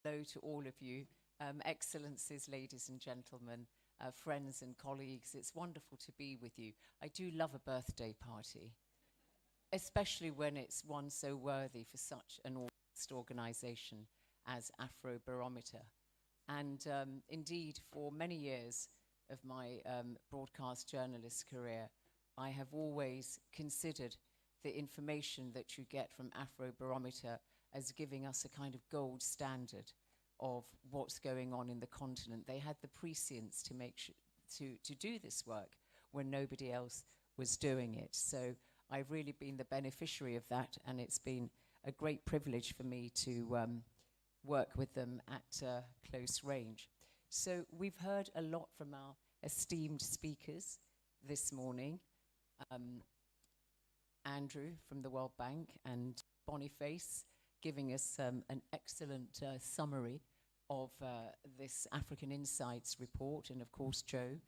hello to all of you, excellencies, ladies and gentlemen, friends and colleagues. It's wonderful to be with you. I do love a birthday party, especially when it's one so worthy for such an august organization as Afrobarometer. And indeed, for many years of my broadcast journalist career, I have always considered the information that you get from Afrobarometer as giving us a kind of gold standard of what's going on in the continent. They had the prescience to make to do this work when nobody else was doing it. So I've really been the beneficiary of that, and it's been a great privilege for me to work with them at close range. So we've heard a lot from our esteemed speakers this morning. Andrew from the World Bank and Boniface giving us an excellent summary of this African Insights report, and of course Joe,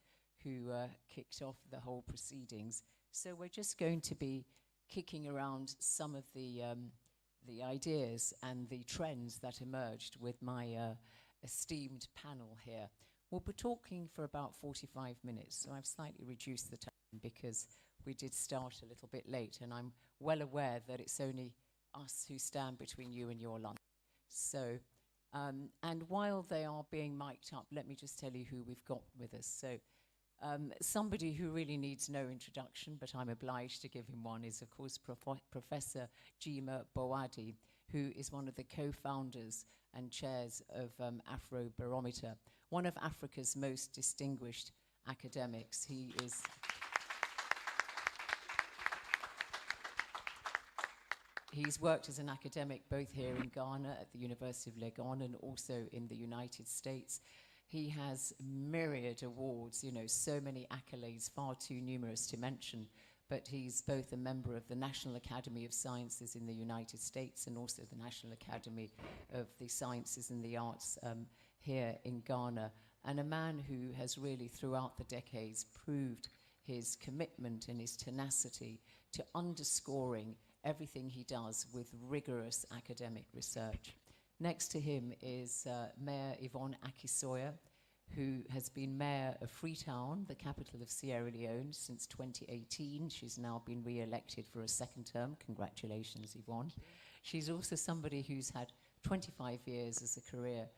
who kicked off the whole proceedings. So we're just going to be kicking around some of the ideas and the trends that emerged with my esteemed panel here. We'll be talking for about 45 minutes, so I've slightly reduced the time because we did start a little bit late, and I'm well aware that it's only us who stand between you and your lunch. So, and while they are being mic'd up, let me just tell you who we've got with us. So, somebody who really needs no introduction, but I'm obliged to give him one, is of course Professor E.Gyimah-Boadi, who is one of the co-founders and chairs of Afrobarometer, one of Africa's most distinguished academics. He is... He's worked as an academic both here in Ghana at the University of Leone and also in the United States. He has myriad awards, you know, so many accolades, far too numerous to mention, but he's both a member of the National Academy of Sciences in the United States and also the National Academy of the Sciences and the Arts here in Ghana, and a man who has really throughout the decades proved his commitment and his tenacity to underscoring everything he does with rigorous academic research. Next to him is Mayor Yvonne Aki-Sawyerr, who has been mayor of Freetown, the capital of Sierra Leone, since 2018. She's now been re-elected for a second term. Congratulations, Yvonne. She's also somebody who's had 25 years as a career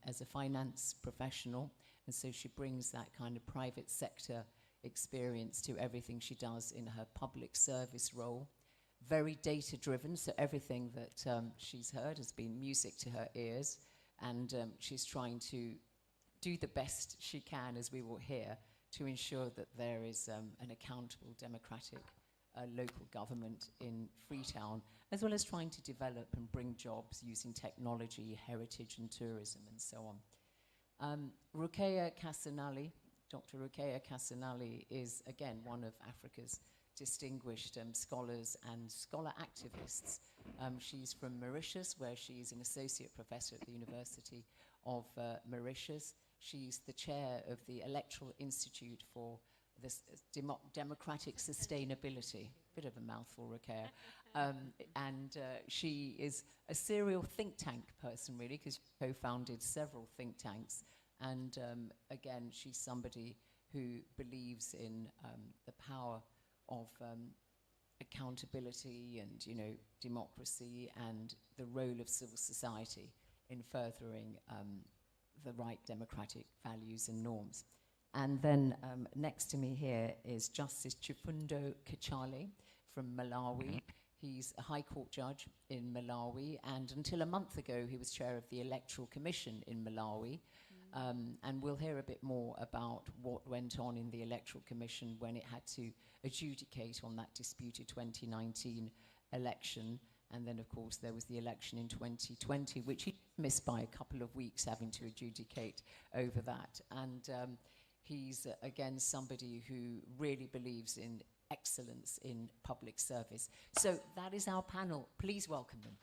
as a finance professional, and so she brings that kind of private sector experience to everything she does in her public service role. Very data-driven, so everything that she's heard has been music to her ears, and she's trying to do the best she can, as we will hear, to ensure that there is an accountable, democratic local government in Freetown, as well as trying to develop and bring jobs using technology, heritage and tourism, and so on. Roukaya Kasanelly, Dr. Roukaya Kasanelly is, again, one of Africa's distinguished scholars and scholar activists. She's from Mauritius, where she's an associate professor at the University of Mauritius. She's the chair of the Electoral Institute for this Democratic Sustainability. Bit of a mouthful, Roukaya. And she is a serial think tank person, really, because she co-founded several think tanks. And again, she's somebody who believes in the power of accountability and, you know, democracy and the role of civil society in furthering the right democratic values and norms. And then next to me here is Justice Chifundo Kachale from Malawi. He's a High Court judge in Malawi, and until a month ago he was chair of the Electoral Commission in Malawi. And we'll hear a bit more about what went on in the Electoral Commission when it had to adjudicate on that disputed 2019 election. And then, of course, there was the election in 2020, which he missed by a couple of weeks, having to adjudicate over that. And he's, again, somebody who really believes in excellence in public service. So that is our panel. Please welcome them.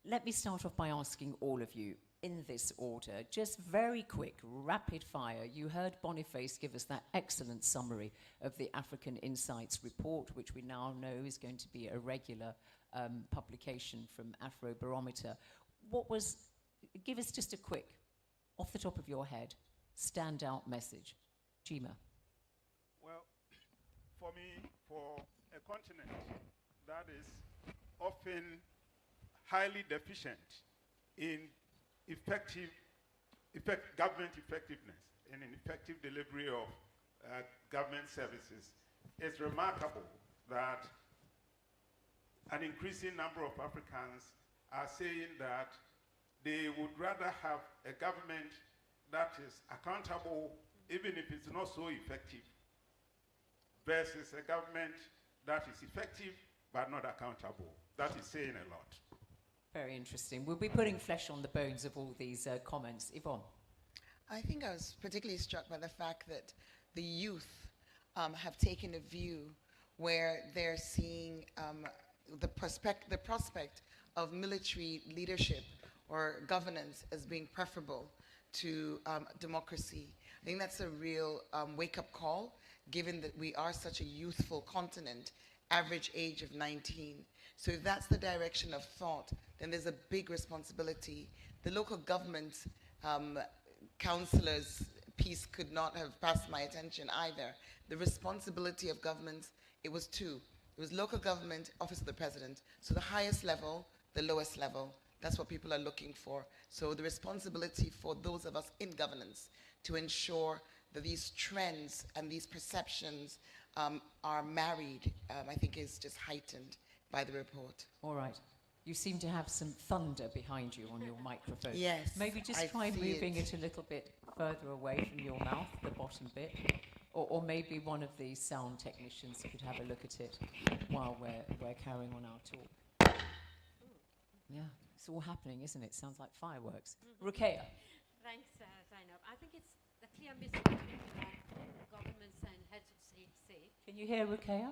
Let me start off by asking all of you, in this order, just very quick, rapid fire. You heard Boniface give us that excellent summary of the African Insights report, which we now know is going to be a regular publication from Afrobarometer. Give us just a quick, off the top of your head, standout message. Gyimah. Well, for me, for a continent that is often highly deficient in government effectiveness and in effective delivery of government services, it's remarkable that an increasing number of Africans are saying that they would rather have a government that is accountable, even if it's not so effective, versus a government that is effective but not accountable. That is saying a lot. Very interesting. We'll be putting flesh on the bones of all these comments. Yvonne. I think I was particularly struck by the fact that the youth have taken a view where they're seeing the prospect of military leadership or governance as being preferable to democracy. I think that's a real wake-up call, given that we are such a youthful continent, average age of 19. So if that's the direction of thought, then there's a big responsibility. The local government councillors piece could not have passed my attention either. The responsibility of governments, it was two. It was local government, office of the president. So the highest level, the lowest level. That's what people are looking for. So the responsibility for those of us in governance to ensure that these trends and these perceptions are married, I think is just heightened by the report. All right. You seem to have some thunder behind you on your microphone. Yes. Maybe just try moving it a little bit further away from your mouth, the bottom bit. Or maybe one of the sound technicians could have a look at it while we're carrying on our talk. Yeah, it's all happening, isn't it? Sounds like fireworks. Roukaya. Thanks, Zeinab. I think it's the clear message between governments and heads of state say. Can you hear Roukaya?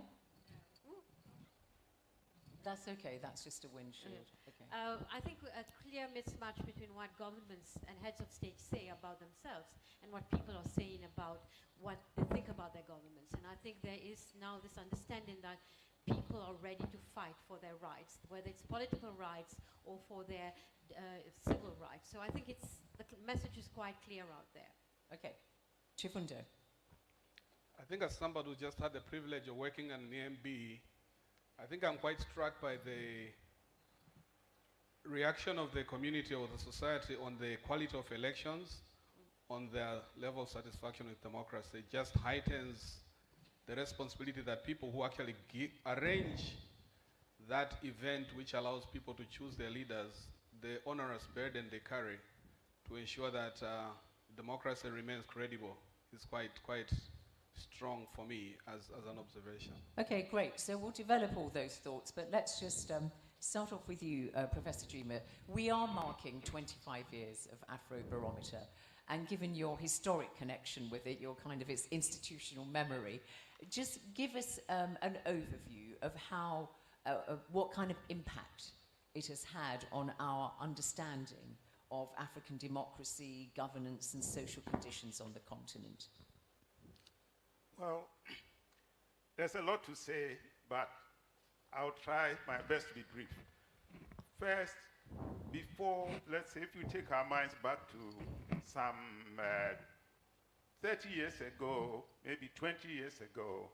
That's okay, that's just a windshield. Okay. I think a clear mismatch between what governments and heads of state say about themselves and what people are saying about what they think about their governments. And I think there is now this understanding that people are ready to fight for their rights, whether it's political rights or for their civil rights. So I think the message is quite clear out there. Okay. Chifundo. I think as somebody who just had the privilege of working on an EMB, I think I'm quite struck by the reaction of the community or the society on the quality of elections, on their level of satisfaction with democracy. It just heightens the responsibility that people who actually arrange that event, which allows people to choose their leaders, the onerous burden they carry to ensure that democracy remains credible is quite strong for me as an observation. Okay, great. So we'll develop all those thoughts, but let's just start off with you, Professor Gyimah. We are marking 25 years of Afrobarometer, and given your historic connection with it, your kind of its institutional memory, just give us an overview of how, what kind of impact it has had on our understanding of African democracy, governance, and social conditions on the continent. Well, there's a lot to say, but I'll try my best to be brief. First, before, let's say, if you take our minds back to some 30 years ago, maybe 20 years ago,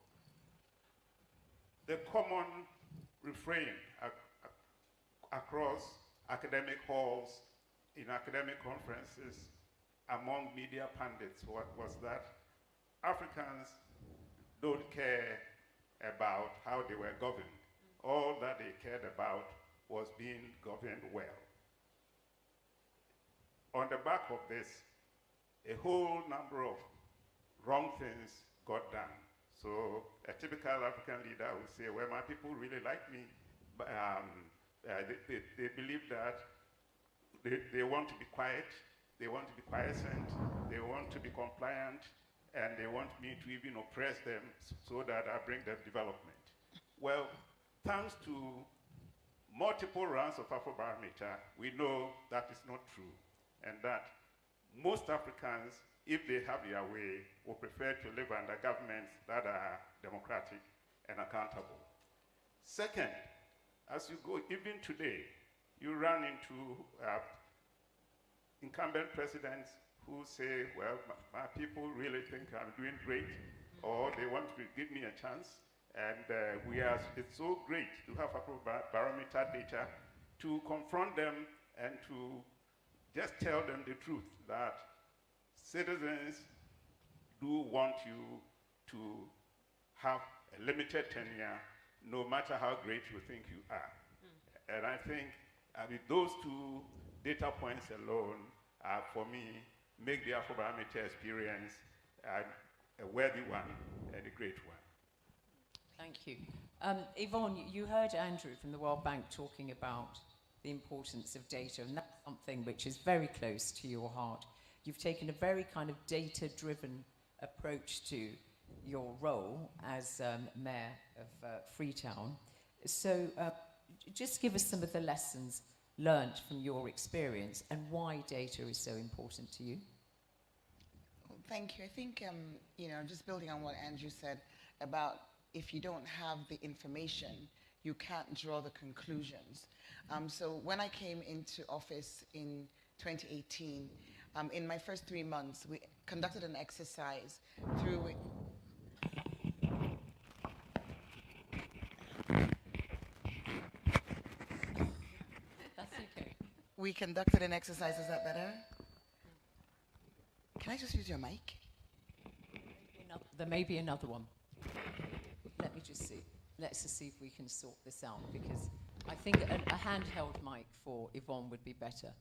the common refrain across academic halls, in academic conferences, among media pundits was that Africans don't care about how they were governed. All that they cared about was being governed well. On the back of this, a whole number of wrong things got done. So a typical African leader would say, well, my people really like me, but they believe that they want to be quiet, they want to be quiescent, they want to be compliant, and they want me to even oppress them so that I bring them development. Well, thanks to multiple rounds of Afrobarometer, we know that is not true. and that most Africans, if they have their way, will prefer to live under governments that are democratic and accountable. Second, as you go, even today, you run into incumbent presidents who say, well, my people really think I'm doing great, or they want to give me a chance. And it's so great to have Afrobarometer data to confront them and to just tell them the truth that citizens do want you to have a limited tenure, no matter how great you think you are. And I think those two data points alone, for me, make the Afrobarometer experience a worthy one and a great one. Thank you. Yvonne, you heard Andrew from the World Bank talking about the importance of data, and that's something which is very close to your heart. You've taken a very kind of data-driven approach to your role as Mayor of Freetown. So just give us some of the lessons learnt from your experience and why data is so important to you. Well, thank you. I think, just building on what Andrew said about if you don't have the information, you can't draw the conclusions. So when I came into office in 2018, in my first 3 months, we conducted an exercise through which That's okay. we conducted an exercise. Is that better? Can I just use your mic? There may be another one. Let me just see. Let's just see if we can sort this out, because I think a handheld mic for Yvonne would be better.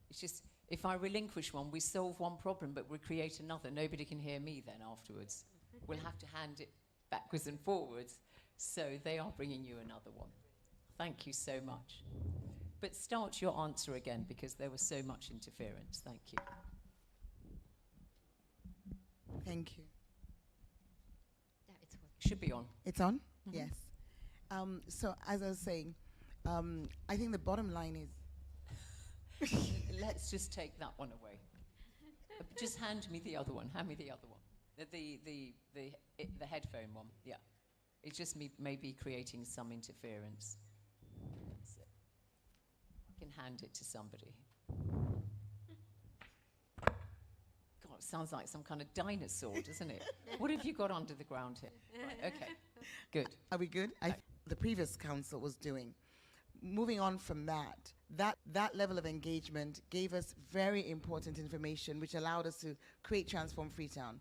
It's just, if I relinquish one, we solve one problem, but we create another. Nobody can hear me then afterwards. We'll have to hand it backwards and forwards. So they are bringing you another one. Thank you so much. But start your answer again, because there was so much interference. Thank you. Thank you. Yeah, it's working. Should be on. It's on? Mm-hmm. Yes. So as I was saying, I think the bottom line is... Let's just take that one away. Just hand me the other one. Hand me the other one. The headphone one. Yeah. It's just me maybe creating some interference. So I can hand it to somebody. God, it sounds like some kind of dinosaur, doesn't it? What have you got under the ground here? Right, okay. Good. Are we good? The previous council was doing. Moving on from that level of engagement gave us very important information which allowed us to create Transform Freetown,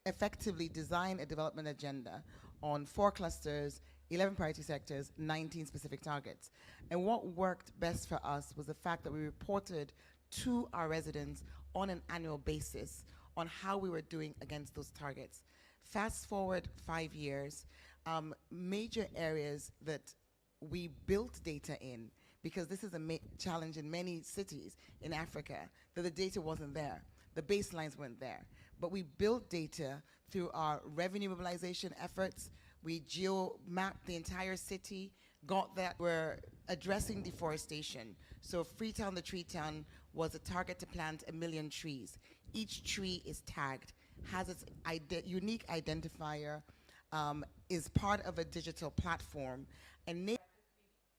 effectively design a development agenda on 4 clusters, 11 priority sectors, 19 specific targets. And what worked best for us was the fact that we reported to our residents on an annual basis on how we were doing against those targets. Fast forward 5 years, major areas that we built data in, because this is a challenge in many cities in Africa, that the data wasn't there. The baselines weren't there. But we built data through our revenue mobilization efforts. We geo-mapped the entire city, got that. We're addressing deforestation. So Freetown, the tree town, was a target to plant 1 million trees. Each tree is tagged, has its unique identifier, is part of a digital platform, and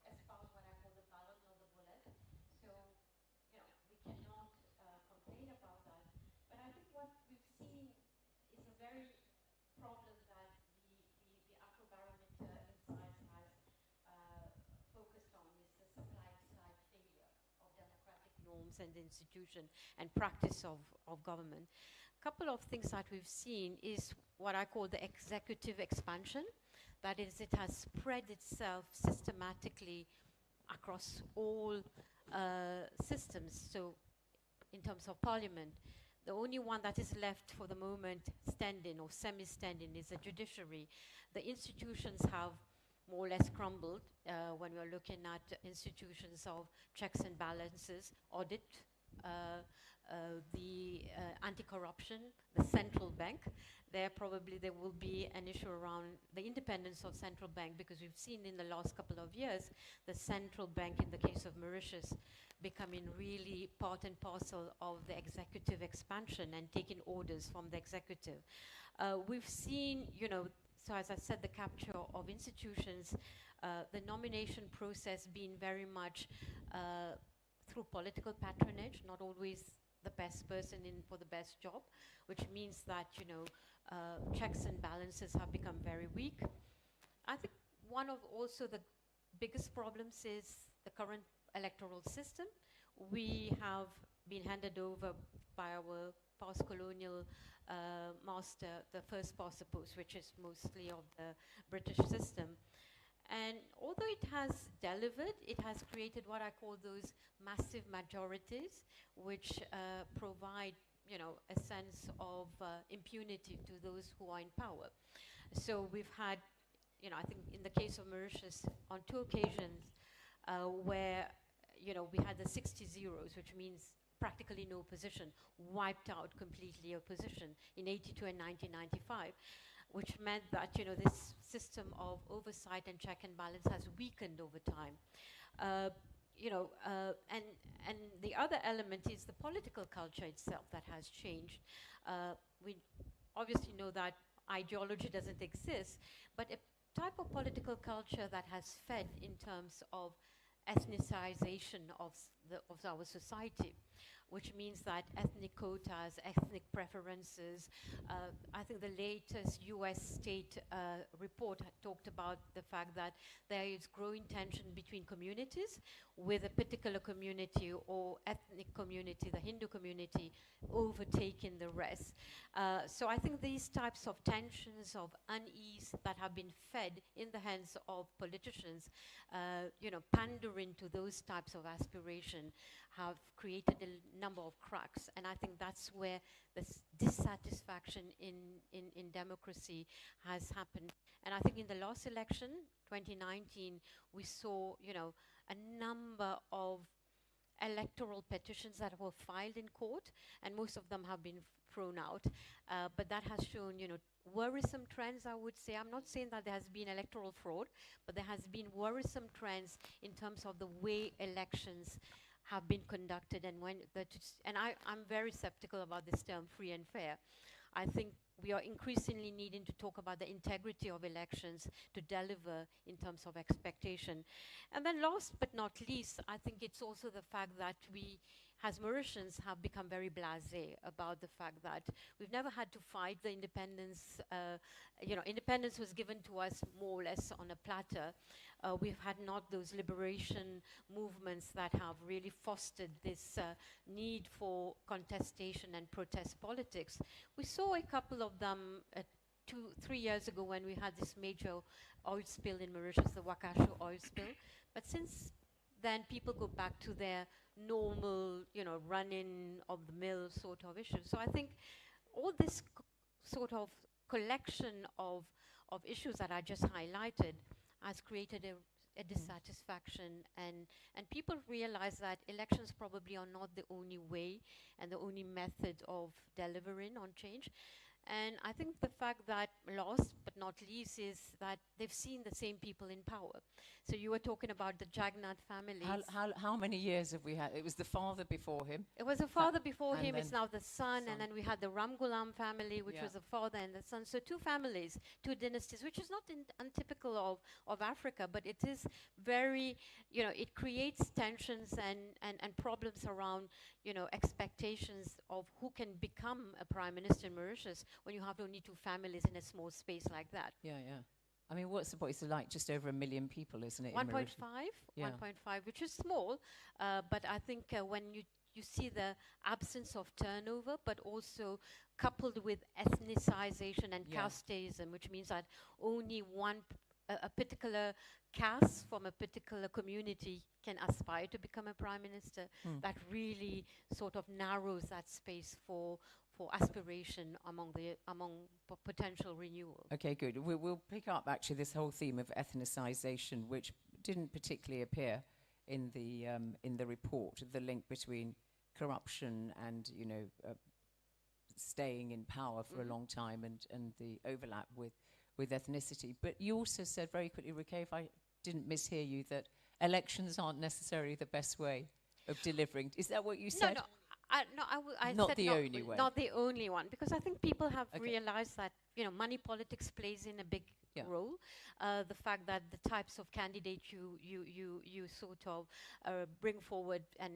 As part of what I call the ballot or the bullet. So, we cannot complain about that. But I think what we've seen is a very problem that the Afrobarometer insights has focused on, is the supply side failure of democratic norms and the institution and practice of government. A couple of things that we've seen is what I call the executive expansion. That is, it has spread itself systematically across all systems. So in terms of parliament, the only one that is left for the moment standing or semi-standing is the judiciary. The institutions have more or less crumbled when we're looking at institutions of checks and balances, audit the anti-corruption, the central bank. There will be an issue around the independence of central bank, because we've seen in the last couple of years the central bank, in the case of Mauritius, becoming really part and parcel of the executive expansion and taking orders from the executive. We've seen, so as I said, the capture of institutions, the nomination process being very much through political patronage, not always the best person in for the best job, which means that, checks and balances have become very weak. I think one of also the biggest problems is the current electoral system. We have been handed over by our past colonial master, the first past the post, which is mostly of the British system. And although it has delivered, it has created what I call those massive majorities, which provide, a sense of impunity to those who are in power. So we've had, I think in the case of Mauritius, on 2 occasions where, we had the 60 zeros, which means practically no opposition, wiped out completely opposition in 82 and 1995, which meant that, this system of oversight and check and balance has weakened over time. And the other element is the political culture itself that has changed. We obviously know that ideology doesn't exist, but a type of political culture that has fed in terms of ethnicization of our society, which means that ethnic quotas, ethnic preferences. I think the latest US state report had talked about the fact that there is growing tension between communities, with a particular community or ethnic community, the Hindu community, overtaking the rest. So I think these types of tensions, of unease that have been fed in the hands of politicians, pandering to those types of aspiration, have created a number of cracks. And I think that's where this dissatisfaction in democracy has happened. And I think in the last election, 2019, we saw, a number of electoral petitions that were filed in court, and most of them have been thrown out. But that has shown, worrisome trends, I would say. I'm not saying that there has been electoral fraud, but there has been worrisome trends in terms of the way elections have been conducted, and I'm very skeptical about this term free and fair. I think we are increasingly needing to talk about the integrity of elections to deliver in terms of expectation. And then last but not least, I think it's also the fact that we, as Mauritians, have become very blasé about the fact that we've never had to fight the independence. Independence was given to us more or less on a platter. We've had not those liberation movements that have really fostered this need for contestation and protest politics. We saw a couple of them 2-3 years ago when we had this major oil spill in Mauritius, the Wakashu oil spill. But since then, people go back to their normal, running of the mill sort of issues. So I think all this sort of collection of issues that I just highlighted has created a dissatisfaction, and people realize that elections probably are not the only way and the only method of delivering on change. And I think the fact that, last but not least, is that they've seen the same people in power. So you were talking about the Jagannath family. How many years have we had? It was the father before him. It was the father before him, it's now the son, son. And then we had the Ramgulam family, which was the father and the son. So 2 families, 2 dynasties, which is not untypical of Africa, but it is very, it creates tensions and problems around, expectations of who can become a prime minister in Mauritius when you have only 2 families in a small space like that. Yeah. I mean, what's the voice like? Just over 1 million people, isn't it? 1.5, 1.5, which is small, but I think when you see the absence of turnover, but also coupled with ethnicization and casteism, which means that only a particular caste from a particular community can aspire to become a prime minister, that really sort of narrows that space for aspiration among potential renewal. Okay, good. We'll pick up actually this whole theme of ethnicization, which didn't particularly appear in the report, the link between corruption and, you know, staying in power for a long time and the overlap with ethnicity. But you also said very quickly, Roukaya, if I didn't mishear you, that elections aren't necessarily the best way of delivering. Is that what you said? No, I Not said the only way. Not the only one, because I think people have realized that, you know, money politics plays in a big role. The fact that the types of candidates you sort of bring forward and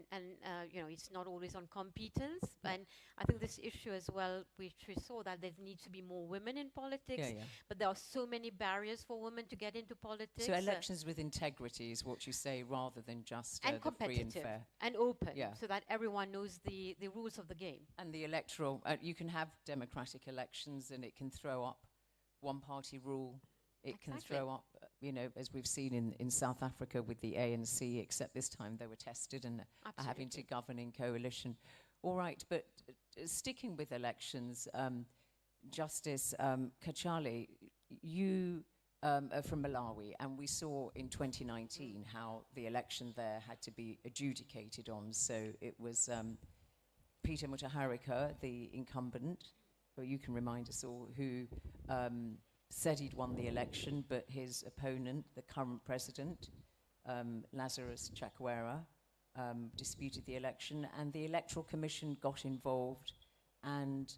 you know, it's not always on competence. And I think this issue as well, which we saw that there needs to be more women in politics, but there are so many barriers for women to get into politics. So elections with integrity is what you say, rather than just and the competitive free and fair. and open, so that everyone knows the rules of the game. And the electoral, you can have democratic elections and it can throw up one-party rule. It can throw up, you know, as we've seen in South Africa with the ANC, except this time they were tested and are having to govern in coalition. All right, but sticking with elections, Justice Kachale, you are from Malawi, and we saw in 2019 how the election there had to be adjudicated on. So it was Peter Mutharika, the incumbent, or you can remind us all, who said he'd won the election, but his opponent, the current president, Lazarus Chakwera, disputed the election, and the Electoral Commission got involved, and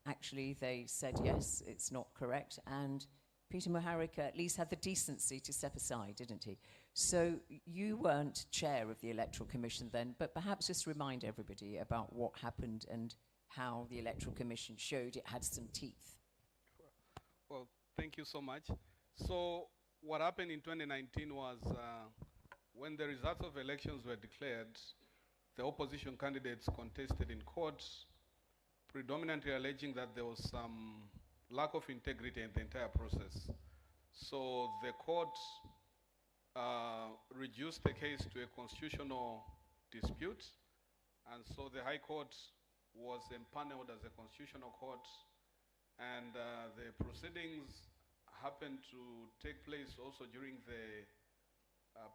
actually they said, yes, it's not correct, and Peter Mutharika at least had the decency to step aside, didn't he? So you weren't chair of the Electoral Commission then, but perhaps just remind everybody about what happened and how the Electoral Commission showed it had some teeth. Well, thank you so much. So what happened in 2019 was when the results of elections were declared, the opposition candidates contested in court, predominantly alleging that there was some lack of integrity in the entire process. So the court reduced the case to a constitutional dispute, and so the High Court was empaneled as a constitutional court, and the proceedings happened to take place also during the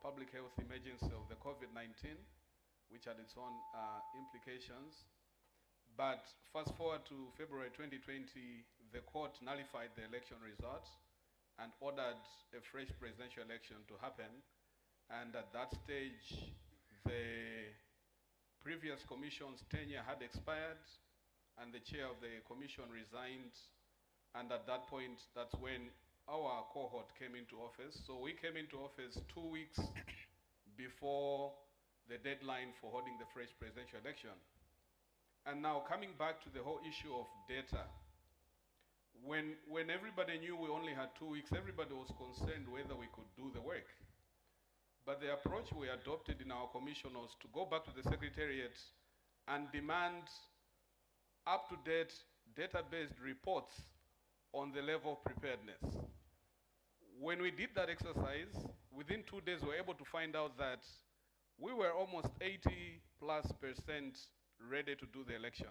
public health emergency of the COVID-19, which had its own implications. But fast forward to February 2020, the court nullified the election results and ordered a fresh presidential election to happen. And at that stage, the previous commission's tenure had expired, and the chair of the commission resigned. And at that point, that's when our cohort came into office. So we came into office 2 weeks before the deadline for holding the fresh presidential election. And now coming back to the whole issue of data, when everybody knew we only had 2 weeks, everybody was concerned whether we could do the work. But the approach we adopted in our commission was to go back to the Secretariat and demand up-to-date data-based reports on the level of preparedness. When we did that exercise, within 2 days we were able to find out that we were almost 80+% ready to do the election.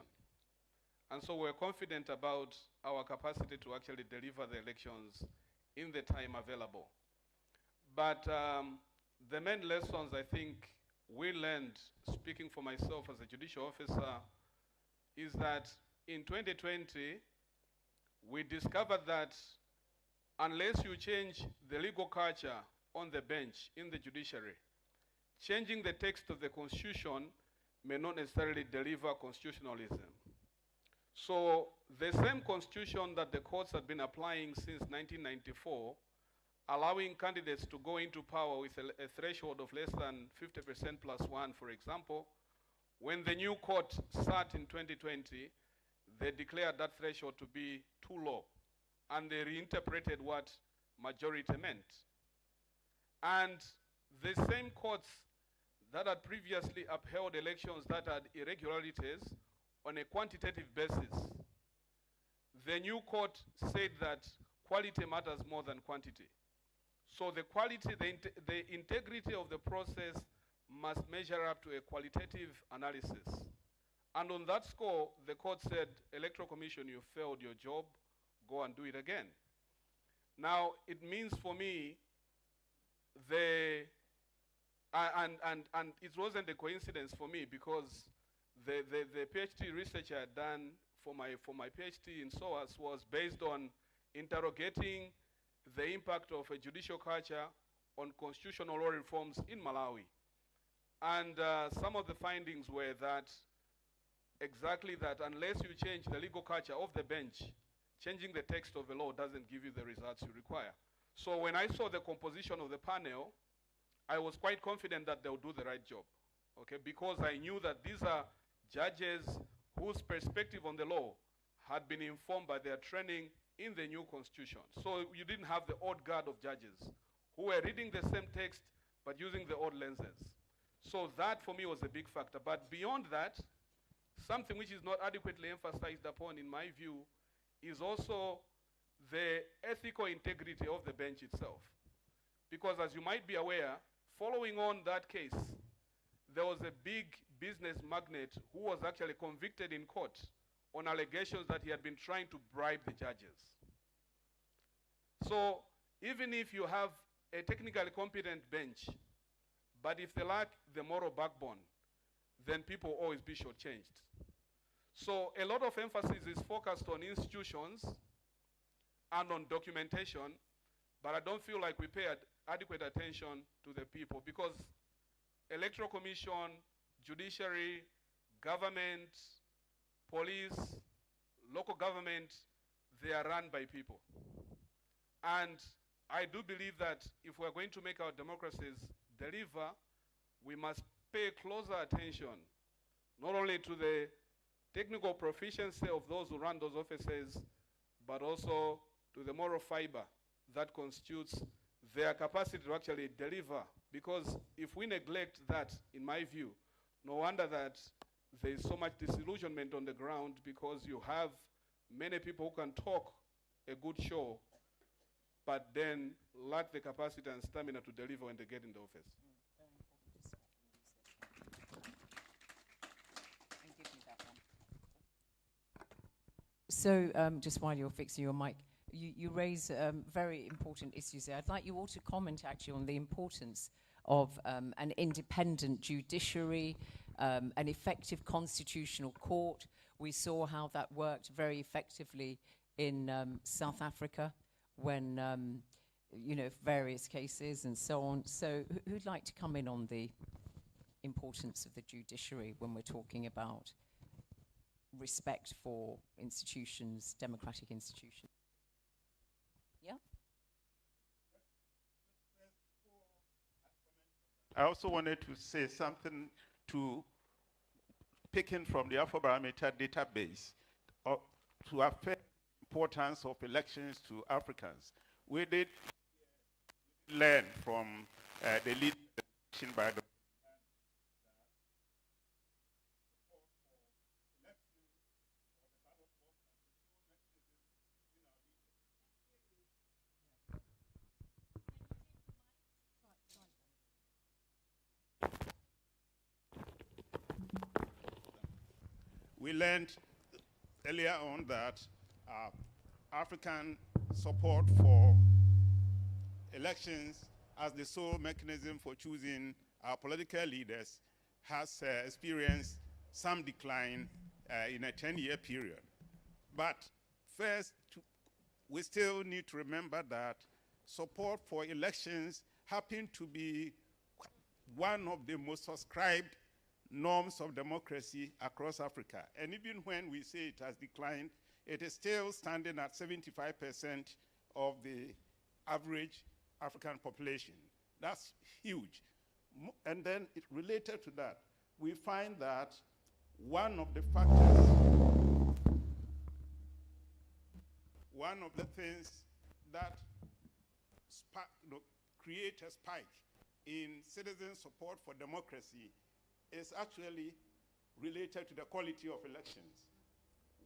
And so we're confident about our capacity to actually deliver the elections in the time available. But the main lessons I think we learned, speaking for myself as a judicial officer, is that in 2020, we discovered that unless you change the legal culture on the bench in the judiciary, changing the text of the Constitution may not necessarily deliver constitutionalism. So the same Constitution that the courts have been applying since 1994, allowing candidates to go into power with a threshold of less than 50% plus one, for example, when the new court sat in 2020, they declared that threshold to be too low, and they reinterpreted what majority meant. And the same courts that had previously upheld elections that had irregularities on a quantitative basis, the new court said that quality matters more than quantity. So the quality, the integrity of the process must measure up to a qualitative analysis. And on that score, the court said, Electoral Commission, you failed your job, go and do it again. Now, it means for me, and it wasn't a coincidence for me, because the PhD research I had done for my PhD in SOAS was based on interrogating the impact of a judicial culture on constitutional law reforms in Malawi. And some of the findings were that exactly that unless you change the legal culture of the bench, changing the text of the law doesn't give you the results you require. So when I saw the composition of the panel, I was quite confident that they'll do the right job, okay? Because I knew that these are judges whose perspective on the law had been informed by their training in the new constitution. So you didn't have the odd guard of judges who were reading the same text but using the odd lenses. So that for me was a big factor. But beyond that, something which is not adequately emphasized upon in my view is also the ethical integrity of the bench itself. Because as you might be aware, following on that case, there was a big business magnate who was actually convicted in court on allegations that he had been trying to bribe the judges. So even if you have a technically competent bench, but if they lack the moral backbone, then people will always be shortchanged. So a lot of emphasis is focused on institutions and on documentation, but I don't feel like we pay adequate attention to the people, because Electoral Commission, judiciary, government, police, local government, they are run by people. And I do believe that if we're going to make our democracies deliver, we must pay closer attention, not only to the technical proficiency of those who run those offices, but also to the moral fiber that constitutes their capacity to actually deliver. Because if we neglect that, in my view, no wonder that there is so much disillusionment on the ground, because you have many people who can talk a good show, but then lack the capacity and stamina to deliver when they get in the office. So just while you're fixing your mic, you raise very important issues there. I'd like you all to comment actually on the importance of an independent judiciary, an effective constitutional court. We saw how that worked very effectively in South Africa when, you know, various cases and so on. So who'd like to come in on the importance of the judiciary when we're talking about respect for institutions, democratic institutions? Yeah? I also wanted to say something to picking from the Afrobarometer database to affect the importance of elections to Africans. We did learn from the lead election by the We learned earlier on that African support for elections as the sole mechanism for choosing our political leaders has experienced some decline in a 10-year period. But first, we still need to remember that support for elections happen to be one of the most subscribed norms of democracy across Africa. And even when we say it has declined, it is still standing at 75% of the average African population. That's huge. And then related to that, we find that one of the factors, one of the things that create a spike in citizen support for democracy is actually related to the quality of elections.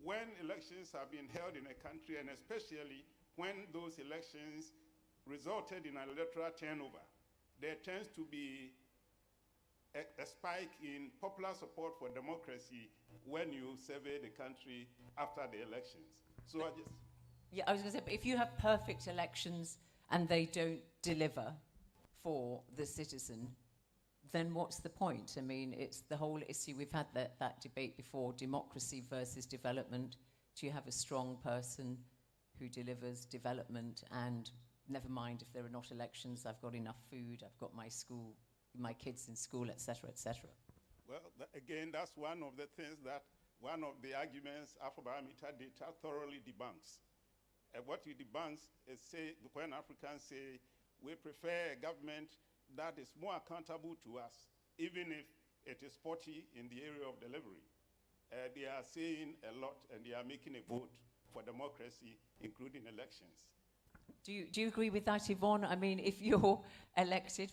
When elections are being held in a country, and especially when those elections resulted in an electoral turnover, there tends to be a spike in popular support for democracy when you survey the country after the elections. So I just... Yeah, I was going to say, but if you have perfect elections and they don't deliver for the citizen, then what's the point? I mean, it's the whole issue. We've had that debate before, democracy versus development. Do you have a strong person who delivers development, and never mind if there are not elections, I've got enough food, I've got my kids in school, etc., etc. Well, again, that's one of the things that one of the arguments Afrobarometer data thoroughly debunks. What it debunks is when Africans say, we prefer a government that is more accountable to us, even if it is spotty in the area of delivery. They are saying a lot, and they are making a vote for democracy, including elections. Do you agree with that, Yvonne? I mean, if you're elected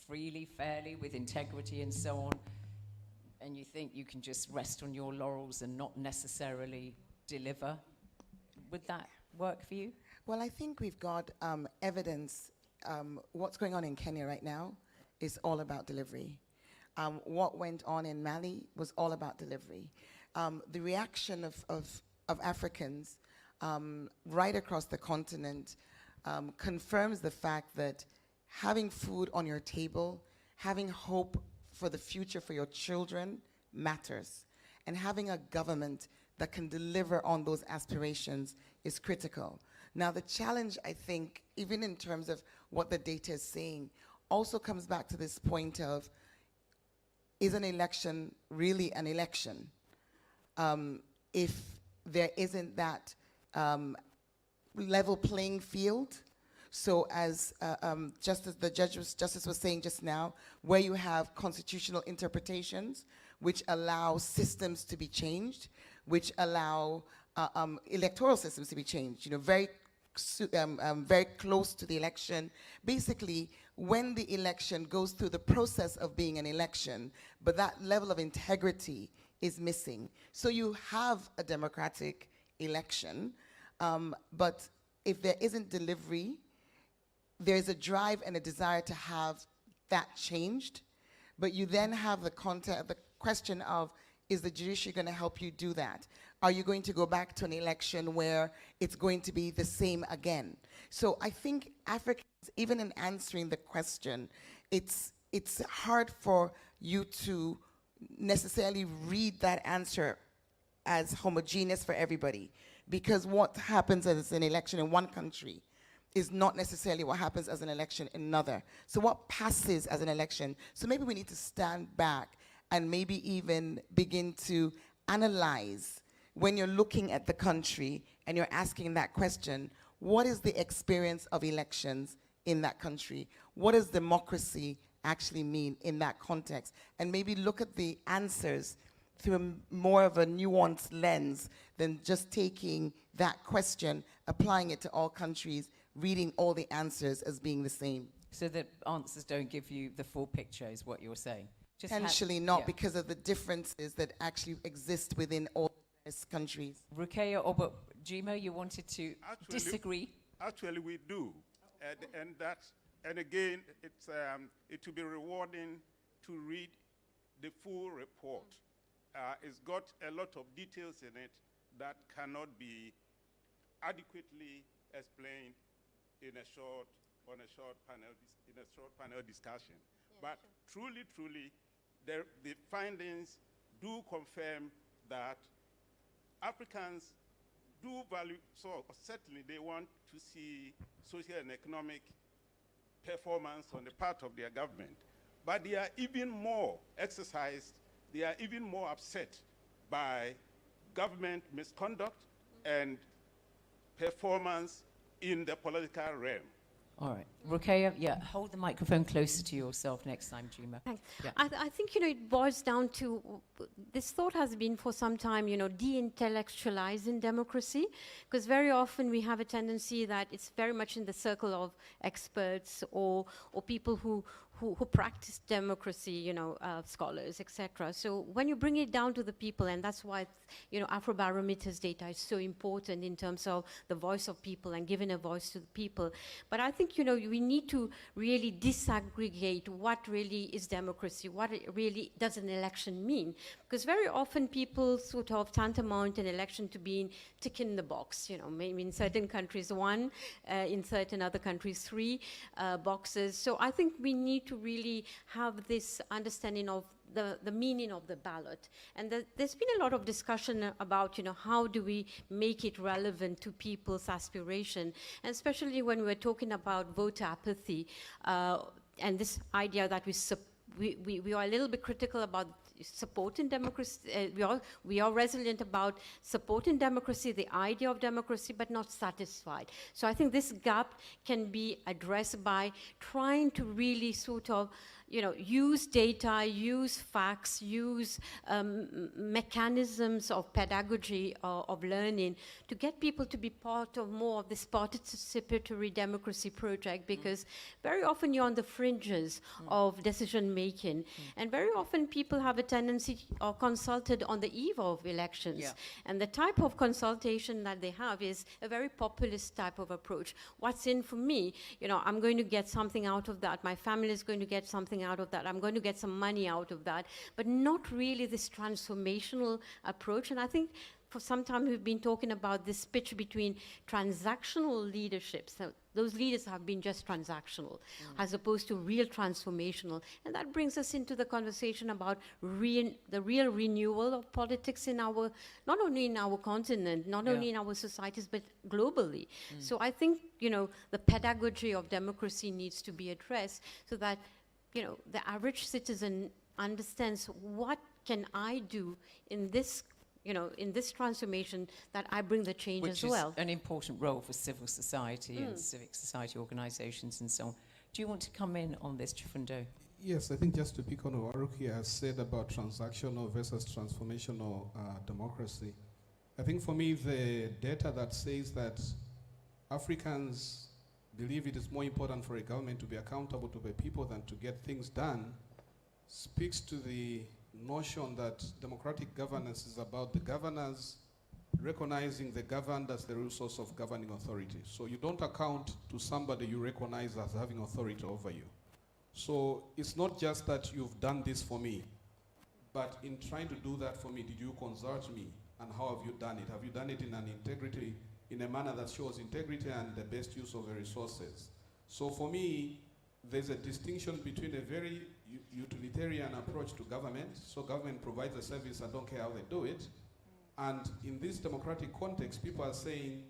freely, fairly, with integrity and so on, and you think you can just rest on your laurels and not necessarily deliver, would that work for you? Well, I think we've got evidence. What's going on in Kenya right now is all about delivery. What went on in Mali was all about delivery. The reaction of Africans right across the continent confirms the fact that having food on your table, having hope for the future for your children matters. And having a government that can deliver on those aspirations is critical. Now, the challenge, I think, even in terms of what the data is saying, also comes back to this point of, is an election really an election? If there isn't that level playing field. So as Justice was saying just now, where you have constitutional interpretations which allow systems to be changed, which allow electoral systems to be changed, very close to the election. Basically, when the election goes through the process of being an election, but that level of integrity is missing. So you have a democratic election, but if there isn't delivery, there's a drive and a desire to have that changed, but you then have the question of, is the judiciary going to help you do that? Are you going to go back to an election where it's going to be the same again? So I think Africans, even in answering the question, it's hard for you to necessarily read that answer as homogeneous for everybody, because what happens as an election in one country is not necessarily what happens as an election in another. So what passes as an election? So maybe we need to stand back and maybe even begin to analyze, when you're looking at the country and you're asking that question, what is the experience of elections in that country? What does democracy actually mean in that context? And maybe look at the answers through more of a nuanced lens than just taking that question, applying it to all countries, reading all the answers as being the same. So the answers don't give you the full picture, is what you're saying? Potentially not, because of the differences that actually exist within all countries. Roukaya or E.Gyimah, you wanted to disagree? Actually, we do. And again, it will be rewarding to read the full report. It's got a lot of details in it that cannot be adequately explained in a short panel discussion. Yeah, but sure. Truly, the findings do confirm that Africans do value, so certainly they want to see social and economic performance on the part of their government. But they are even more exercised, they are even more upset by government misconduct and performance in the political realm. All right. Roukaya, hold the microphone closer to yourself next time, E.Gyimah. Thanks. Yeah. I think, it boils down to, this thought has been for some time, de-intellectualizing democracy, because very often we have a tendency that it's very much in the circle of experts or people who practice democracy, scholars, etc. So when you bring it down to the people, and that's why, Afrobarometer's data is so important in terms of the voice of people and giving a voice to the people. But I think, we need to really disaggregate what really is democracy, what it really does an election mean. Because very often people sort of tantamount an election to being ticking the box, maybe in certain countries 1, in certain other countries 3 boxes. So I think we need need to really have this understanding of the meaning of the ballot. And there's been a lot of discussion about, how do we make it relevant to people's aspiration, and especially when we're talking about voter apathy, and this idea that we are a little bit critical about supporting democracy. We are resilient about supporting democracy, the idea of democracy, but not satisfied. So I think this gap can be addressed by trying to really sort of, use data, use facts, use mechanisms of pedagogy, of learning, to get people to be part of more of this participatory democracy project, because very often you're on the fringes of decision making, and very often people have a tendency or consulted on the eve of elections, and the type of consultation that they have is a very populist type of approach. What's in for me? I'm going to get something out of that. My family is going to get something out of that. I'm going to get some money out of that, but not really this transformational approach. And I think for some time we've been talking about this pitch between transactional leaderships. So those leaders have been just transactional, as opposed to real transformational. And that brings us into the conversation about the real renewal of politics in not only in our continent, not only in our societies, but globally. So I think, the pedagogy of democracy needs to be addressed so that, the average citizen understands, what can I do in this in this transformation, that I bring the change as well. Which is an important role for civil society and civic society organizations and so on. Do you want to come in on this, Chifundo? Yes, I think just to pick on what Roukaya has said about transactional versus transformational democracy, I think for me the data that says that Africans believe it is more important for a government to be accountable to the people than to get things done speaks to the notion that democratic governance is about the governors recognizing the governed as the real source of governing authority. So you don't account to somebody you recognize as having authority over you. So it's not just that you've done this for me, but in trying to do that for me, did you consult me? And how have you done it? Have you done it in an integrity, in a manner that shows integrity and the best use of the resources? So for me, there's a distinction between a very utilitarian approach to government. So government provides a service, I don't care how they do it. And in this democratic context, people are saying,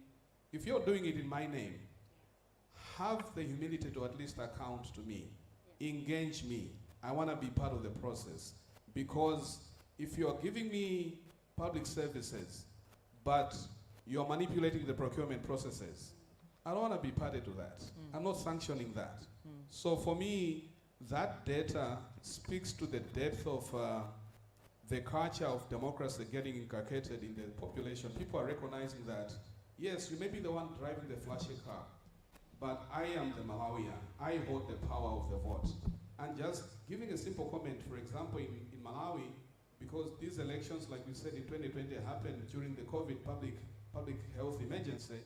if you're doing it in my name, have the humility to at least account to me. Engage me. I want to be part of the process. Because if you're giving me public services, but you're manipulating the procurement processes, I don't want to be party to that. I'm not sanctioning that. So for me, that data speaks to the depth of the culture of democracy getting inculcated in the population. People are recognizing that, yes, you may be the one driving the flashy car, but I am the Malawian. I hold the power of the vote. And just giving a simple comment, for example, in Malawi, because these elections, like we said, in 2020 happened during the COVID public health emergency,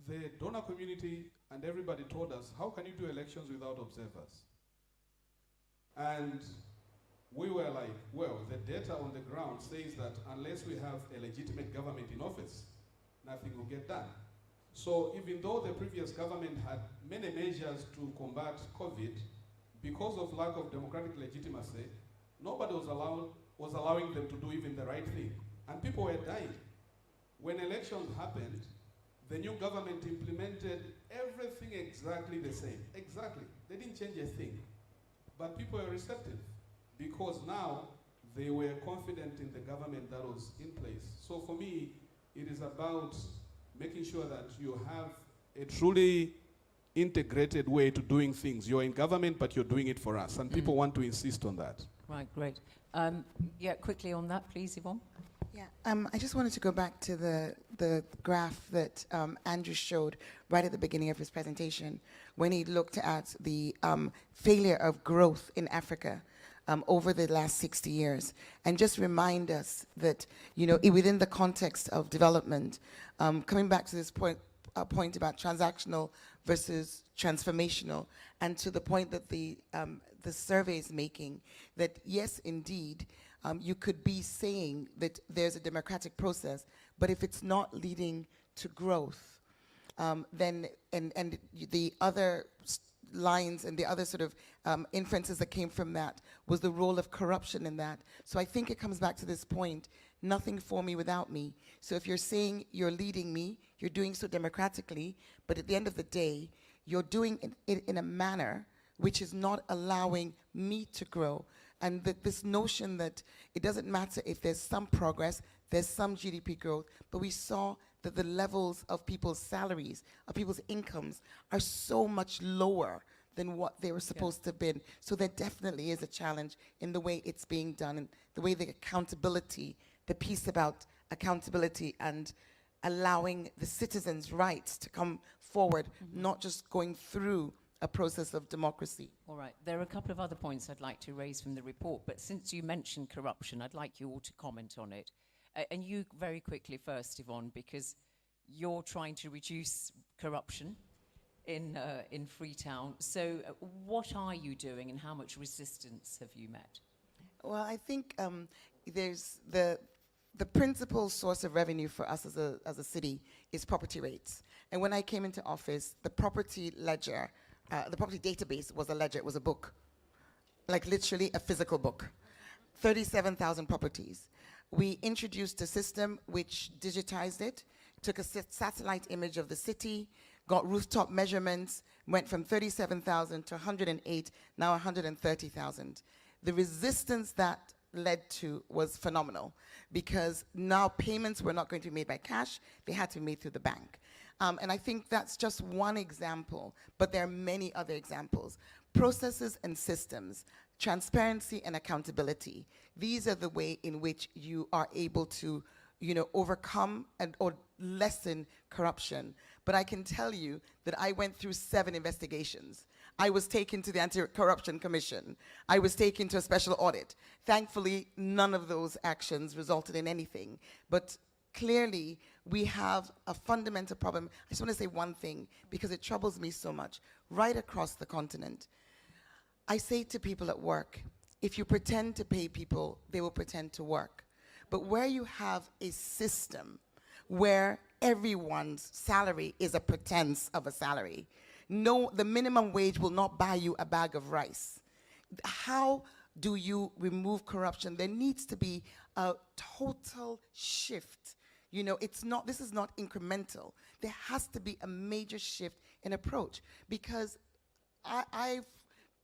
the donor community and everybody told us, how can you do elections without observers? And we were like, well, the data on the ground says that unless we have a legitimate government in office, nothing will get done. So even though the previous government had many measures to combat COVID, because of lack of democratic legitimacy, nobody was allowing them to do even the right thing. And people were dying. When elections happened, the new government implemented everything exactly the same. Exactly. They didn't change a thing. But people were receptive because now they were confident in the government that was in place. So for me, it is about making sure that you have a truly integrated way to doing things. You're in government, but you're doing it for us. And people want to insist on that. Right, great. Quickly on that, please, Yvonne. Yeah, I just wanted to go back to the graph that Andrew showed right at the beginning of his presentation when he looked at the failure of growth in Africa over the last 60 years. And just remind us that, within the context of development, coming back to this point about transactional versus transformational, and to the point that the survey is making, that yes, indeed, you could be saying that there's a democratic process, but if it's not leading to growth, then the other lines and the other sort of inferences that came from that was the role of corruption in that. So I think it comes back to this point, nothing for me without me. So if you're saying you're leading me, you're doing so democratically, but at the end of the day, you're doing it in a manner which is not allowing me to grow. And this notion that it doesn't matter if there's some progress, there's some GDP growth, but we saw that the levels of people's salaries, of people's incomes, are so much lower than what they were supposed to have been. So there definitely is a challenge in the way it's being done, and the way the accountability, the piece about accountability and allowing the citizens' rights to come forward, not just going through a process of democracy. All right, there are a couple of other points I'd like to raise from the report, but since you mentioned corruption, I'd like you all to comment on it. And you very quickly first, Yvonne, because you're trying to reduce corruption in Freetown. So what are you doing and how much resistance have you met? Well, I think there's the principal source of revenue for us as a city is property rates. And when I came into office, the property ledger, the property database was a ledger, it was a book, like literally a physical book, 37,000 properties. We introduced a system which digitized it, took a satellite image of the city, got rooftop measurements, went from 37,000 to 108, now 130,000. The resistance that led to was phenomenal, because now payments were not going to be made by cash, they had to be made through the bank. And I think that's just one example, but there are many other examples. Processes and systems, transparency and accountability. These are the way in which you are able to, overcome or lessen corruption. But I can tell you that I went through 7 investigations. I was taken to the Anti-Corruption Commission. I was taken to a special audit. Thankfully, none of those actions resulted in anything. But clearly, we have a fundamental problem. I just want to say one thing, because it troubles me so much. Right across the continent, I say to people at work, if you pretend to pay people, they will pretend to work. But where you have a system where everyone's salary is a pretense of a salary, no, the minimum wage will not buy you a bag of rice. How do you remove corruption? There needs to be a total shift. This is not incremental. There has to be a major shift in approach, because I've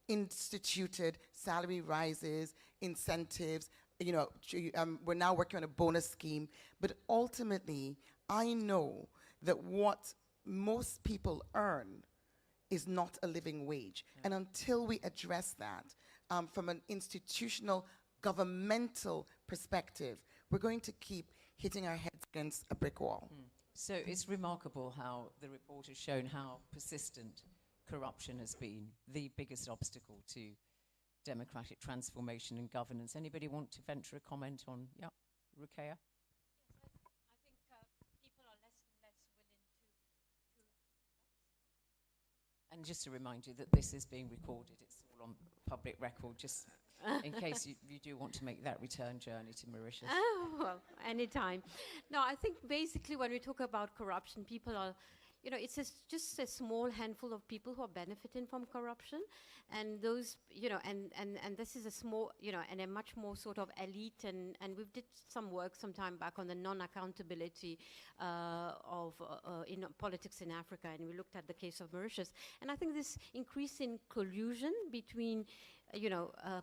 instituted salary rises, incentives, we're now working on a bonus scheme, but ultimately, I know that what most people earn is not a living wage. Yeah. And until we address that from an institutional, governmental perspective, we're going to keep hitting our heads against a brick wall. So it's remarkable how the report has shown how persistent corruption has been the biggest obstacle to democratic transformation and governance. Anybody want to venture a comment on, Roukaya? Yes, I think people are less and less willing to. And just to remind you that this is being recorded, it's all on public record, just in case you do want to make that return journey to Mauritius. Oh, well, anytime. No, I think basically when we talk about corruption, people are, it's just a small handful of people who are benefiting from corruption, and those, and this is a small, and a much more sort of elite, and we did some work some time back on the non-accountability of in politics in Africa, and we looked at the case of Mauritius, and I think this increasing collusion between,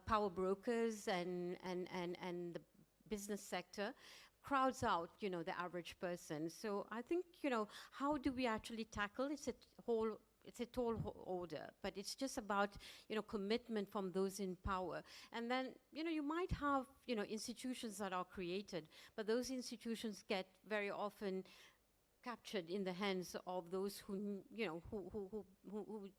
power brokers and the business sector crowds out, the average person. So I think, how do we actually tackle? It's a tall order, but it's just about, commitment from those in power. And then, you might have, institutions that are created, but those institutions get very often captured in the hands of those who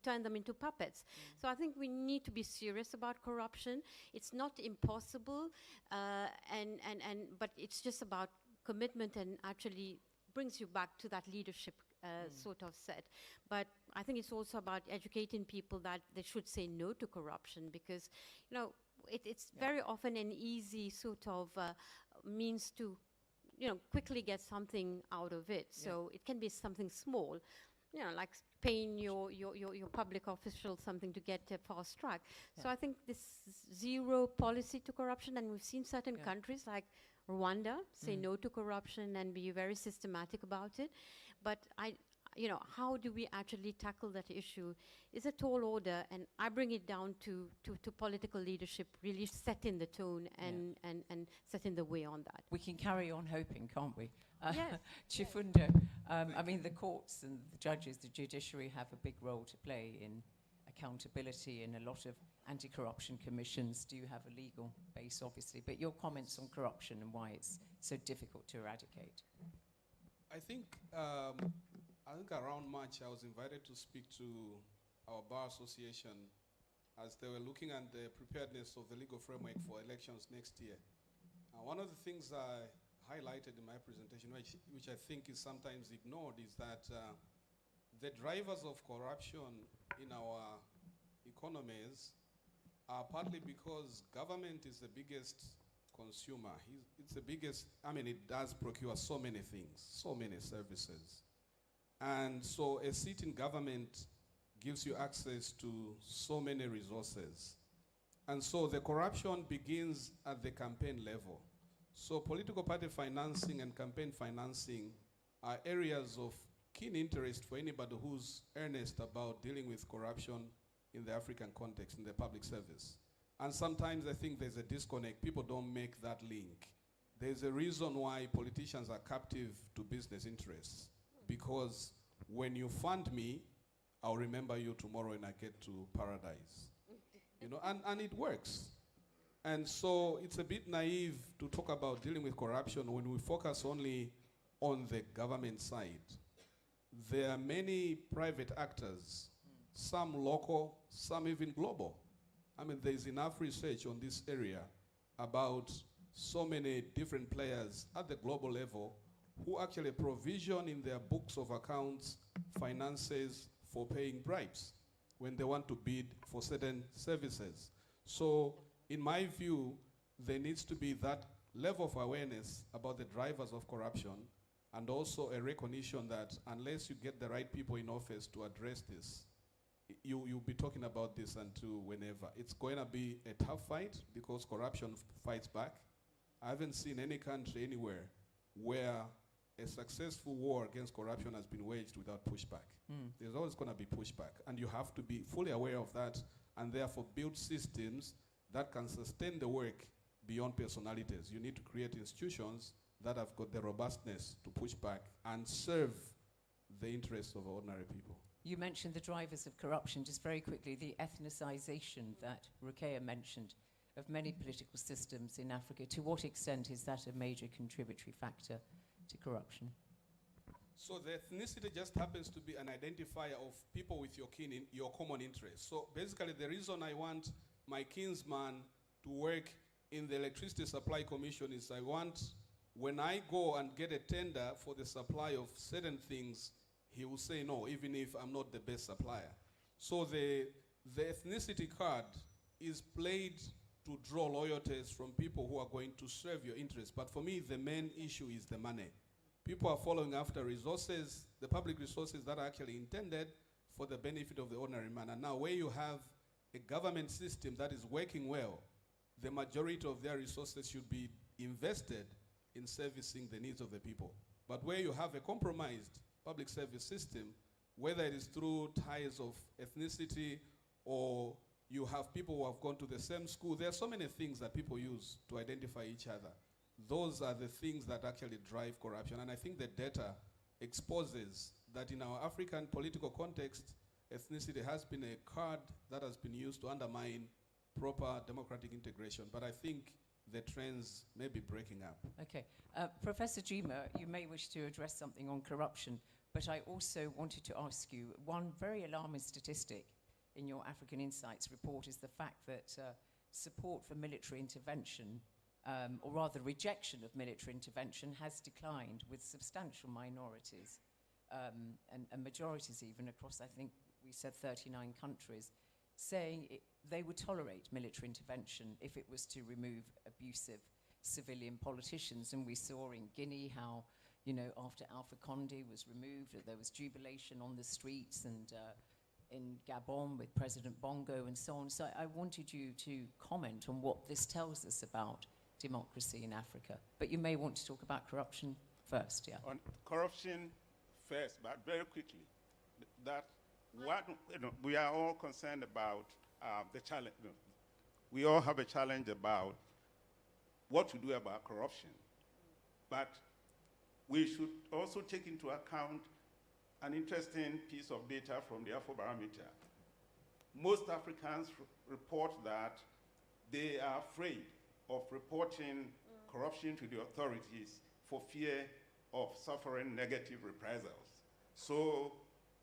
turn them into puppets. So I think we need to be serious about corruption. It's not impossible, but it's just about commitment, and actually brings you back to that leadership sort of set. But I think it's also about educating people that they should say no to corruption, because it's very often an easy sort of means to quickly get something out of it. So it can be something small, like paying your public officials something to get a fast track. So I think this zero policy to corruption, and we've seen certain countries like Rwanda say no to corruption and be very systematic about it. But how do we actually tackle that issue is a tall order, and I bring it down to political leadership really setting the tone and setting the way on that. We can carry on hoping, can't we? Yes. Chifundo, I mean, the courts and the judges, the judiciary have a big role to play in accountability in a lot of anti-corruption commissions do have a legal base, obviously. But your comments on corruption and why it's so difficult to eradicate. I think around March I was invited to speak to our Bar Association as they were looking at the preparedness of the legal framework for elections next year. One of the things I highlighted in my presentation, which I think is sometimes ignored, is that the drivers of corruption in our economies are partly because government is the biggest consumer. It's the biggest, it does procure so many things, so many services. And so a seat in government gives you access to so many resources. And so the corruption begins at the campaign level. So political party financing and campaign financing are areas of keen interest for anybody who's earnest about dealing with corruption in the African context, in the public service. And sometimes I think there's a disconnect. People don't make that link. There's a reason why politicians are captive to business interests. Because when you fund me, I'll remember you tomorrow when I get to paradise. And it works. And so it's a bit naive to talk about dealing with corruption when we focus only on the government side. There are many private actors, some local, some even global. There's enough research on this area about so many different players at the global level who actually provision in their books of accounts finances for paying bribes when they want to bid for certain services. So in my view, there needs to be that level of awareness about the drivers of corruption, and also a recognition that unless you get the right people in office to address this, you'll be talking about this until whenever. It's going to be a tough fight because corruption fights back. I haven't seen any country anywhere where a successful war against corruption has been waged without pushback. There's always going to be pushback, and you have to be fully aware of that, and therefore build systems that can sustain the work beyond personalities. You need to create institutions that have got the robustness to push back and serve the interests of ordinary people. You mentioned the drivers of corruption. Just very quickly, the ethnicization that Roukaya mentioned of many political systems in Africa. To what extent is that a major contributory factor to corruption? So the ethnicity just happens to be an identifier of people with your common interests. So basically the reason I want my kinsman to work in the Electricity Supply Commission is I want, when I go and get a tender for the supply of certain things, he will say no, even if I'm not the best supplier. So the ethnicity card is played to draw loyalties from people who are going to serve your interests. But for me, the main issue is the money. People are following after resources, the public resources that are actually intended for the benefit of the ordinary man. And now where you have a government system that is working well, the majority of their resources should be invested in servicing the needs of the people. But where you have a compromised public service system, whether it is through ties of ethnicity or you have people who have gone to the same school, there are so many things that people use to identify each other. Those are the things that actually drive corruption. And I think the data exposes that in our African political context, ethnicity has been a card that has been used to undermine proper democratic integration. But I think the trends may be breaking up. Okay. Professor E.Gyimah, you may wish to address something on corruption, but I also wanted to ask you, one very alarming statistic in your African Insights report is the fact that support for military intervention, or rather rejection of military intervention, has declined with substantial minorities and majorities even across, I think we said 39 countries, saying they would tolerate military intervention if it was to remove abusive civilian politicians. And we saw in Guinea how you know, after Alpha Conde was removed, there was jubilation on the streets, and in Gabon with President Bongo and so on. So I wanted you to comment on what this tells us about democracy in Africa. But you may want to talk about corruption first, yeah. On corruption first, but very quickly, that what, you know, we are all concerned about the challenge. You know, we all have a challenge about what to do about corruption. But we should also take into account an interesting piece of data from the Afrobarometer. Most Africans report that they are afraid of reporting corruption to the authorities for fear of suffering negative reprisals. So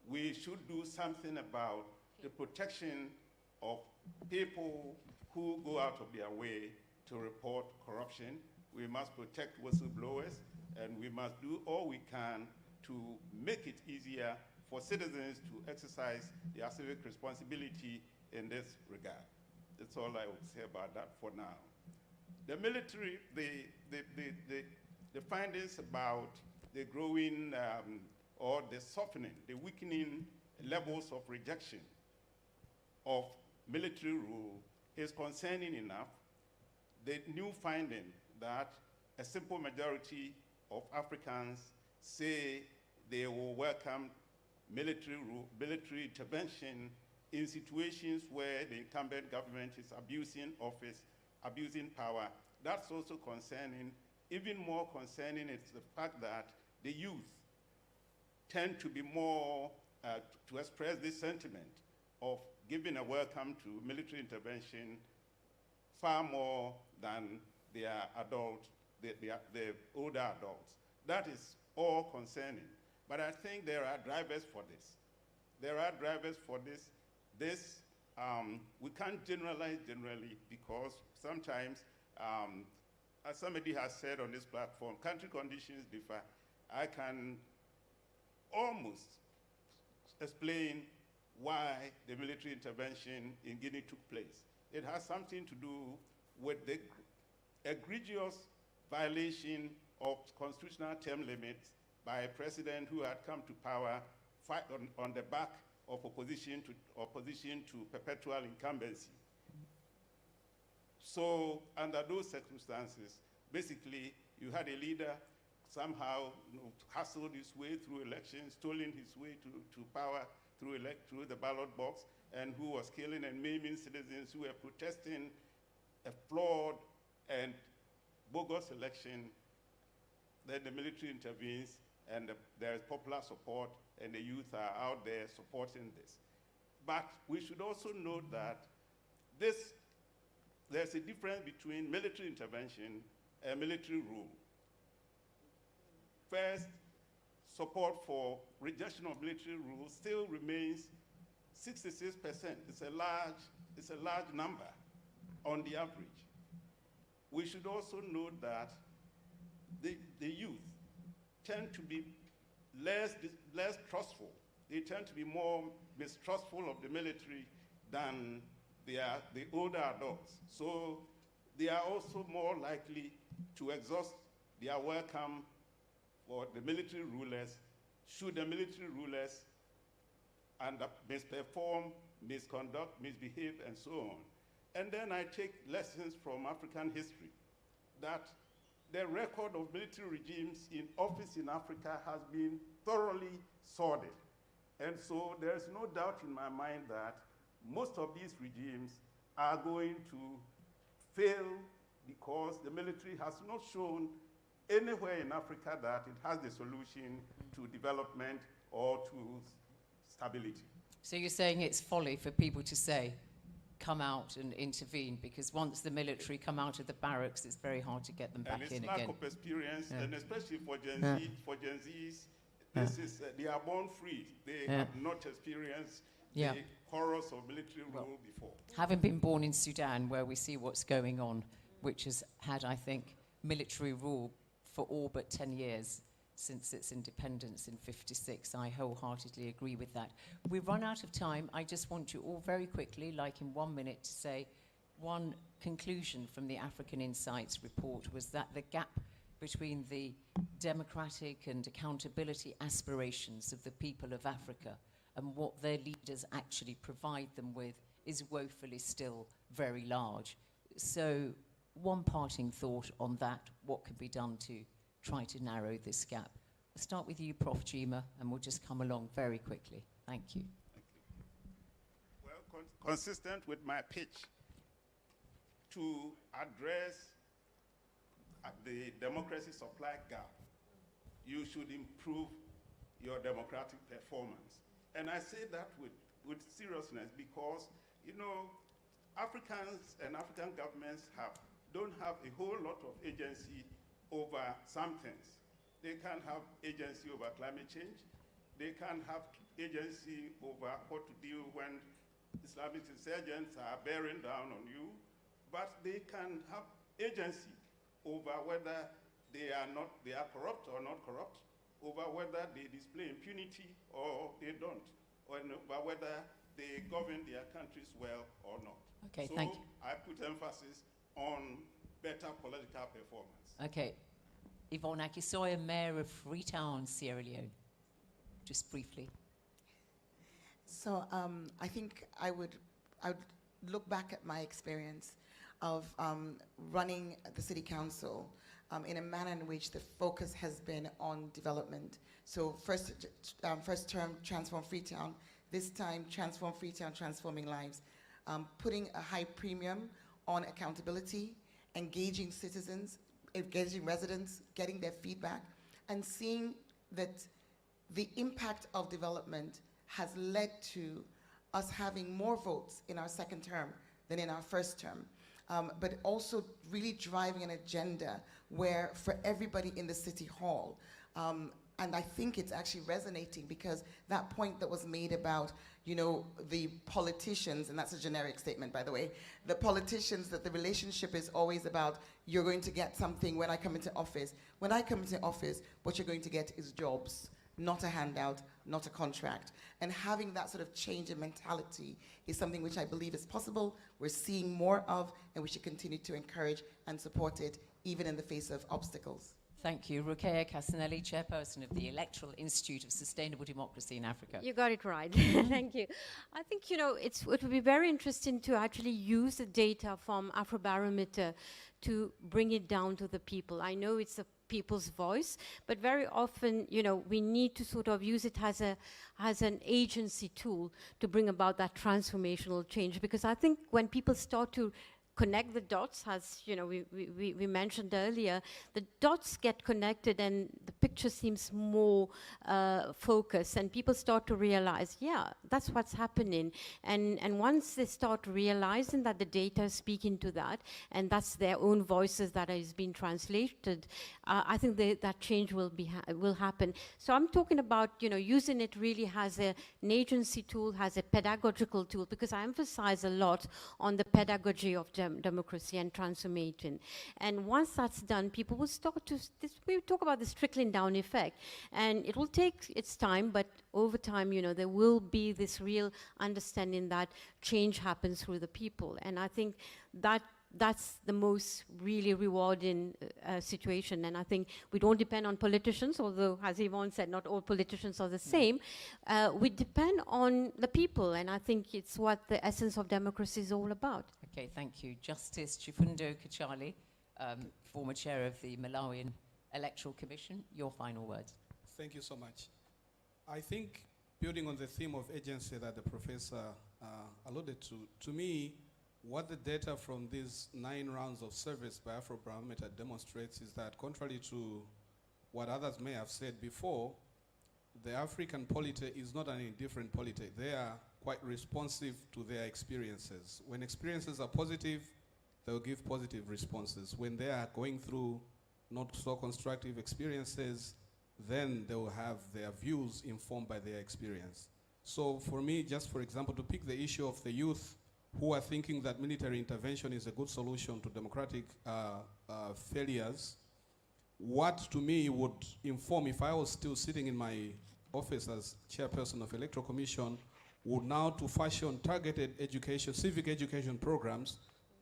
we should do something about the protection of people who go out of their way to report corruption. We must protect whistleblowers, and we must do all we can to make it easier for citizens to exercise their civic responsibility in this regard. That's all I would say about that for now. The military, the findings about the growing or the softening, the weakening levels of rejection of military rule is concerning enough. The new finding that a simple majority of Africans say they will welcome military rule, military intervention in situations where the incumbent government is abusing office, abusing power. That's also concerning. Even more concerning is the fact that the youth tend to be more, to express this sentiment of giving a welcome to military intervention far more than their adult, the older adults. That is all concerning. But I think there are drivers for this. There are drivers for this. We can't generalize generally, because sometimes, as somebody has said on this platform, country conditions differ. I can almost explain why the military intervention in Guinea took place. It has something to do with the egregious violation of constitutional term limits by a president who had come to power on the back of opposition to perpetual incumbency. So under those circumstances, basically, you had a leader somehow, you know, hustled his way through elections, stolen his way to power through the ballot box, and who was killing and maiming citizens who were protesting a flawed and bogus election. Then the military intervenes, and there is popular support, and the youth are out there supporting this. But we should also note that there's a difference between military intervention and military rule. First, support for rejection of military rule still remains 66%. It's a large number on the average. We should also note that the youth tend to be less trustful. They tend to be more mistrustful of the military than the older adults. So they are also more likely to exhaust their welcome for the military rulers, should the military rulers misperform, misconduct, misbehave, and so on. And then I take lessons from African history, that the record of military regimes in office in Africa has been thoroughly sordid. And so there's no doubt in my mind that most of these regimes are going to fail because the military has not shown anywhere in Africa that it has the solution to development or to stability. So you're saying it's folly for people to say, come out and intervene, because once the military come out of the barracks, it's very hard to get them back in again. And it's lack of experience, and especially for Gen Zs, this is, they are born free. They have not experienced the horrors of military rule before. Having been born in Sudan, where we see what's going on, which has had, I think, military rule for all but 10 years since its independence in '56. I wholeheartedly agree with that. We've run out of time. I just want you all very quickly, like in 1 minute, to say one conclusion from the African Insights report was that the gap between the democratic and accountability aspirations of the people of Africa and what their leaders actually provide them with is woefully still very large. So one parting thought on that, what can be done to try to narrow this gap? I'll start with you, Prof. Gyimah, and we'll just come along very quickly. Thank you. Thank you. Well, consistent with my pitch to address the democracy supply gap, you should improve your democratic performance. And I say that with seriousness because, you know, Africans and African governments don't have a whole lot of agency over some things. They can have agency over climate change. They can have agency over what to do when Islamic insurgents are bearing down on you. But they can have agency over whether they are corrupt or not corrupt, over whether they display impunity or they don't, or over whether they govern their countries well or not. Okay, so thank you. I put emphasis on better political performance. Okay. Yvonne, Aki-Sawyerr, Mayor of Freetown, Sierra Leone. Just briefly. So I think I would look back at my experience of running the city council in a manner in which the focus has been on development. So first term, Transform Freetown. This time, Transform Freetown, Transforming Lives. Putting a high premium on accountability, engaging citizens, engaging residents, getting their feedback, and seeing that the impact of development has led to us having more votes in our second term than in our first term. But also really driving an agenda where for everybody in the city hall, and I think it's actually resonating because that point that was made about, you know, the politicians, and that's a generic statement, by the way, the politicians, that the relationship is always about, you're going to get something when I come into office. When I come into office, what you're going to get is jobs, not a handout, not a contract. And having that sort of change in mentality is something which I believe is possible, we're seeing more of, and we should continue to encourage and support it, even in the face of obstacles. Thank you. Roukaya Kasanelly, Chairperson of the Electoral Institute of Sustainable Democracy in Africa. You got it right. Thank you. I think, you know, it would be very interesting to actually use the data from Afrobarometer to bring it down to the people. I know it's a people's voice, but very often, you know, we need to sort of use it as an agency tool to bring about that transformational change. Because I think when people start to connect the dots, as you know, we mentioned earlier, the dots get connected and the picture seems more focused, and people start to realize, yeah, that's what's happening. And once they start realizing that the data is speaking to that, and that's their own voices that is being translated, I think that change will happen. So I'm talking about, you know, using it really as an agency tool, as a pedagogical tool, because I emphasize a lot on the pedagogy of democracy and transformation. And once that's done, people will start to, we talk about this trickling down effect, and it will take its time, but over time, you know, there will be this real understanding that change happens through the people. And I think that's the most really rewarding situation. And I think we don't depend on politicians, although, as Yvonne said, not all politicians are the same. We depend on the people, and I think it's what the essence of democracy is all about. Okay, thank you. Justice Chifundo Kachale, former chair of the Malawian Electoral Commission, your final words. Thank you so much. I think, building on the theme of agency that the professor alluded to me, what the data from these 9 rounds of surveys by Afrobarometer demonstrates is that, contrary to what others may have said before, the African polity is not an indifferent polity. They are quite responsive to their experiences. When experiences are positive, they'll give positive responses. When they are going through not so constructive experiences, then they will have their views informed by their experience. So for me, just for example, to pick the issue of the youth who are thinking that military intervention is a good solution to democratic failures, what to me would inform, if I was still sitting in my office as chairperson of Electoral Commission, would now to fashion targeted education, civic education programs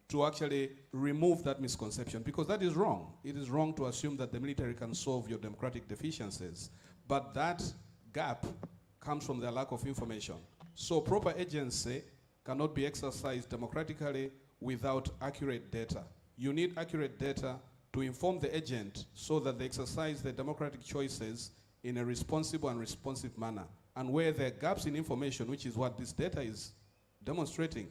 to actually remove that misconception, because that is wrong. It is wrong to assume that the military can solve your democratic deficiencies, but that gap comes from the lack of information. So proper agency cannot be exercised democratically without accurate data. You need accurate data to inform the agent so that they exercise their democratic choices in a responsible and responsive manner. And where there are gaps in information, which is what this data is demonstrating,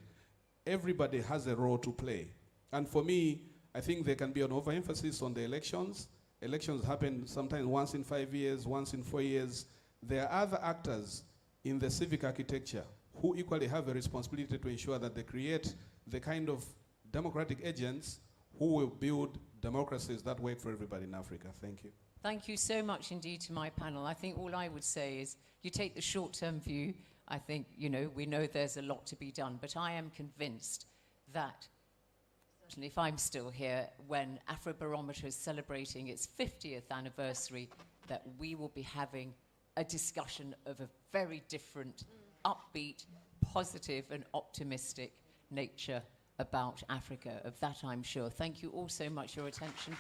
everybody has a role to play. And for me, I think there can be an overemphasis on the elections. Elections happen sometimes once in 5 years, once in 4 years. There are other actors in the civic architecture who equally have a responsibility to ensure that they create the kind of democratic agents who will build democracies that work for everybody in Africa. Thank you. Thank you so much indeed to my panel. I think all I would say is you take the short-term view. I think, you know, we know there's a lot to be done, but I am convinced that, certainly if I'm still here, when Afrobarometer is celebrating its 50th anniversary, that we will be having a discussion of a very different, upbeat, positive and optimistic nature about Africa. Of that I'm sure. Thank you all so much for your attention.